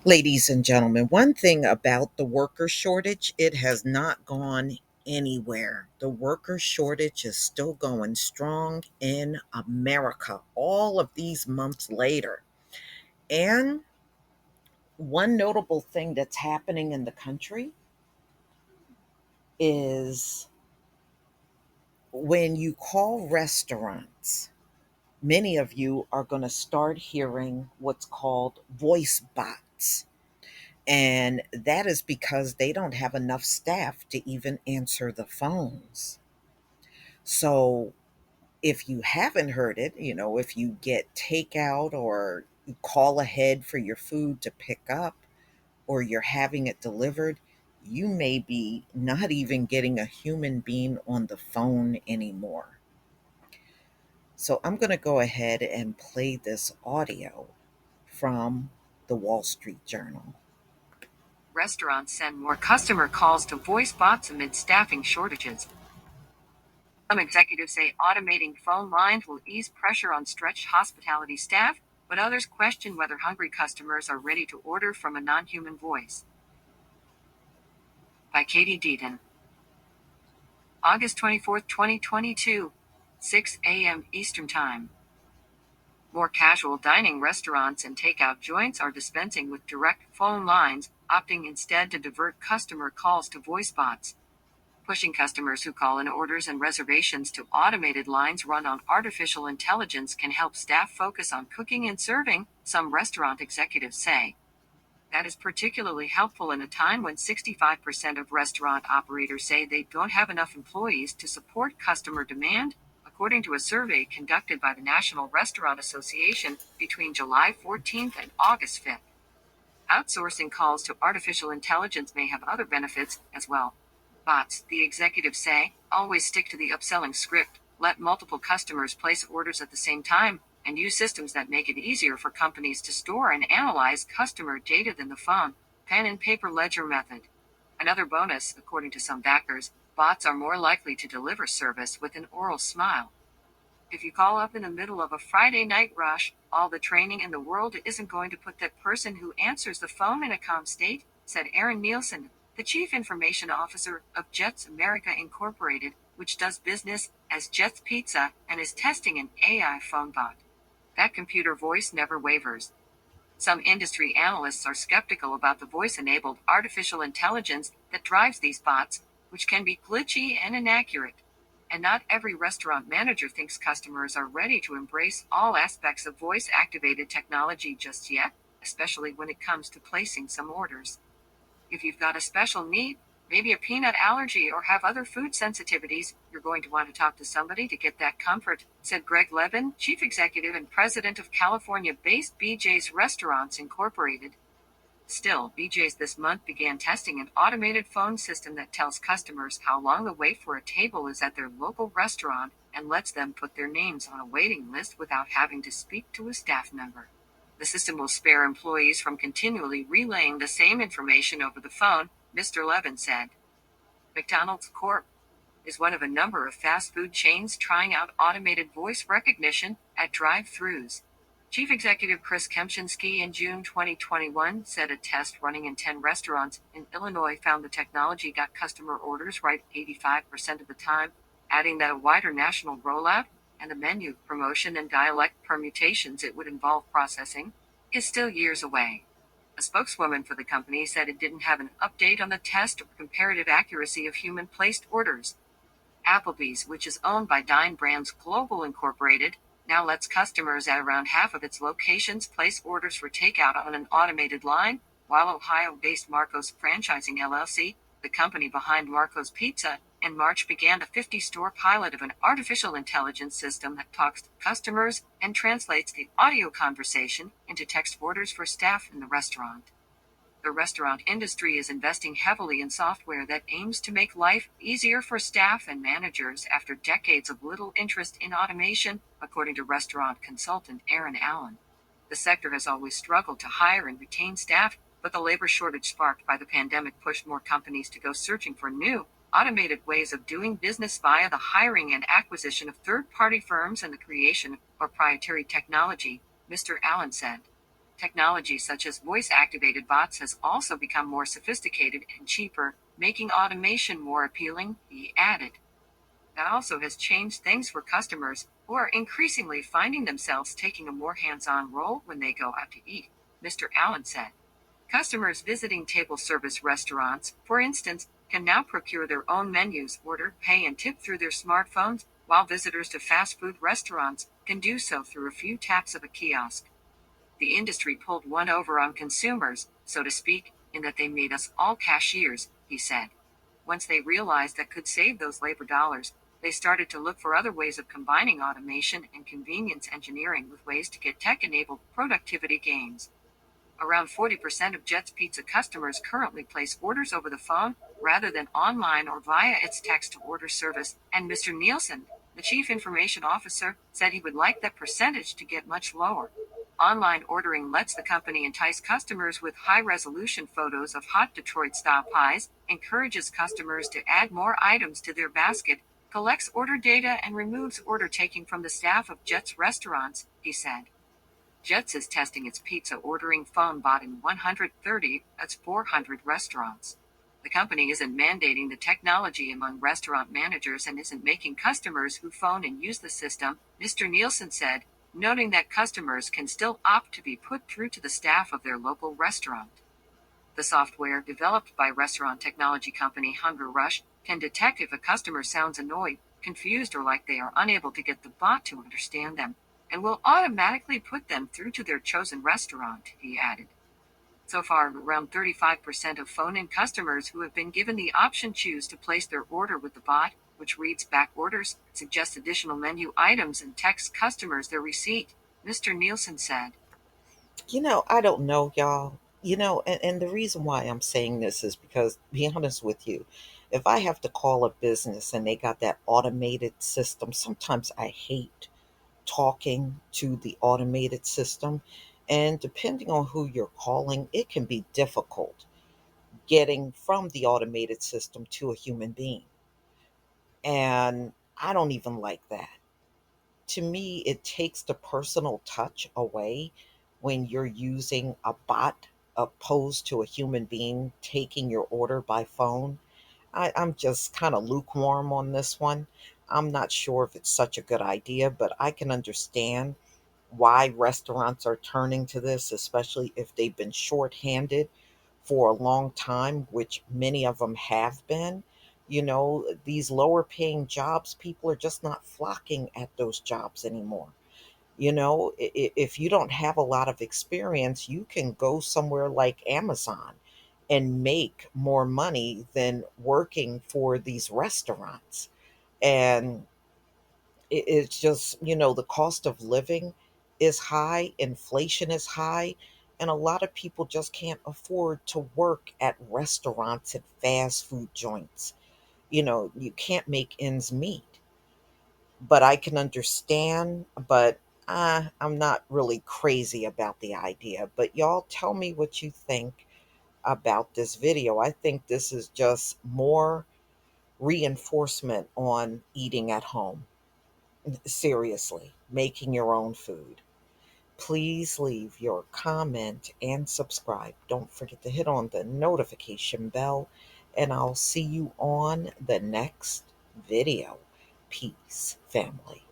Ladies and gentlemen, one thing about the worker shortage, it has not gone anywhere. The worker shortage is still going strong in America all of these months later. And one notable thing that's happening in the country is when you call restaurants, many of you are going to start hearing what's called voice bots. And that is because they don't have enough staff to even answer the phones. So if you haven't heard it, if you get takeout or you call ahead for your food to pick up or you're having it delivered, you may be not even getting a human being on the phone anymore. So I'm going to go ahead and play this audio from the Wall Street Journal. Restaurants send more customer calls to voice bots amid staffing shortages. Some executives say automating phone lines will ease pressure on stretched hospitality staff, but others question whether hungry customers are ready to order from a non human voice. By Katie Deaton. August 24, 2022, 6 a.m. Eastern Time. More casual dining restaurants and takeout joints are dispensing with direct phone lines, opting instead to divert customer calls to voice bots. Pushing customers who call in orders and reservations to automated lines run on artificial intelligence can help staff focus on cooking and serving, some restaurant executives say. That is particularly helpful in a time when 65% of restaurant operators say they don't have enough employees to support customer demand, according to a survey conducted by the National Restaurant Association between July 14th and August 5th. Outsourcing calls to artificial intelligence may have other benefits as well. Bots, the executives say, always stick to the upselling script, let multiple customers place orders at the same time, and use systems that make it easier for companies to store and analyze customer data than the phone, pen and paper ledger method. Another bonus, according to some backers, bots are more likely to deliver service with an oral smile. If you call up in the middle of a Friday night rush, all the training in the world isn't going to put that person who answers the phone in a calm state, said Aaron Nielsen, the chief information officer of Jets America Incorporated, which does business as Jets Pizza and is testing an AI phone bot. That computer voice never wavers. Some industry analysts are skeptical about the voice-enabled artificial intelligence that drives these bots, which can be glitchy and inaccurate. And not every restaurant manager thinks customers are ready to embrace all aspects of voice-activated technology just yet, especially when it comes to placing some orders. If you've got a special need, maybe a peanut allergy or have other food sensitivities, you're going to want to talk to somebody to get that comfort, said Greg Levin, chief executive and president of California-based BJ's Restaurants Incorporated. Still, BJ's this month began testing an automated phone system that tells customers how long the wait for a table is at their local restaurant and lets them put their names on a waiting list without having to speak to a staff member. The system will spare employees from continually relaying the same information over the phone, Mr. Levin said. McDonald's Corp. is one of a number of fast food chains trying out automated voice recognition at drive-thrus. Chief Executive Chris Kempczinski in June 2021 said a test running in 10 restaurants in Illinois found the technology got customer orders right 85% of the time, adding that a wider national rollout and the menu promotion and dialect permutations it would involve processing is still years away. A spokeswoman for the company said it didn't have an update on the test or comparative accuracy of human-placed orders. Applebee's, which is owned by Dine Brands Global Incorporated, now lets customers at around half of its locations place orders for takeout on an automated line, while Ohio-based Marco's Franchising LLC, the company behind Marco's Pizza, in March began a 50-store pilot of an artificial intelligence system that talks to customers and translates the audio conversation into text orders for staff in the restaurant. The restaurant industry is investing heavily in software that aims to make life easier for staff and managers after decades of little interest in automation, according to restaurant consultant Aaron Allen. The sector has always struggled to hire and retain staff, but the labor shortage sparked by the pandemic pushed more companies to go searching for new, automated ways of doing business via the hiring and acquisition of third-party firms and the creation of proprietary technology, Mr. Allen said. Technology such as voice activated bots has also become more sophisticated and cheaper, making automation more appealing, he added. That also has changed things for customers, who are increasingly finding themselves taking a more hands on role when they go out to eat, Mr. Allen said. Customers visiting table service restaurants, for instance, can now procure their own menus, order, pay, and tip through their smartphones, while visitors to fast food restaurants can do so through a few taps of a kiosk. The industry pulled one over on consumers, so to speak, in that they made us all cashiers, he said. Once they realized that could save those labor dollars, they started to look for other ways of combining automation and convenience engineering with ways to get tech enabled productivity gains. Around 40% of Jet's Pizza customers currently place orders over the phone rather than online or via its text to order service, and Mr. Nielsen, the chief information officer, said he would like that percentage to get much lower. Online ordering lets the company entice customers with high resolution photos of hot Detroit style pies, encourages customers to add more items to their basket, collects order data, and removes order taking from the staff of Jet's restaurants, he said. Jets is testing its pizza ordering phone bot in 130, that's 400 restaurants. The company isn't mandating the technology among restaurant managers and isn't making customers who phone and use the system, Mr. Nielsen said, noting that customers can still opt to be put through to the staff of their local restaurant. The software, developed by restaurant technology company Hunger Rush, can detect if a customer sounds annoyed, confused, or like they are unable to get the bot to understand them, and will automatically put them through to their chosen restaurant, he added. So far, around 35% of phone in customers who have been given the option choose to place their order with the bot, which reads back orders, suggests additional menu items, and texts customers their receipt, Mr. Nielsen said. I don't know, y'all. And the reason why I'm saying this is because, to be honest with you, if I have to call a business and they got that automated system, sometimes I hate talking to the automated system. And depending on who you're calling, it can be difficult getting from the automated system to a human being. And I don't even like that. To me, it takes the personal touch away when you're using a bot opposed to a human being taking your order by phone. I'm just kind of lukewarm on this one. I'm not sure if it's such a good idea, but I can understand why restaurants are turning to this, especially if they've been shorthanded for a long time, which many of them have been. These lower paying jobs, people are just not flocking at those jobs anymore. If you don't have a lot of experience, you can go somewhere like Amazon and make more money than working for these restaurants. And it's just, the cost of living is high, inflation is high, and a lot of people just can't afford to work at restaurants and fast food joints. You can't make ends meet. But I can understand, but I'm not really crazy about the idea. But y'all tell me what you think about this video. I think this is just more reinforcement on eating at home. Seriously, making your own food. Please leave your comment and subscribe. Don't forget to hit on the notification bell, and I'll see you on the next video. Peace, family.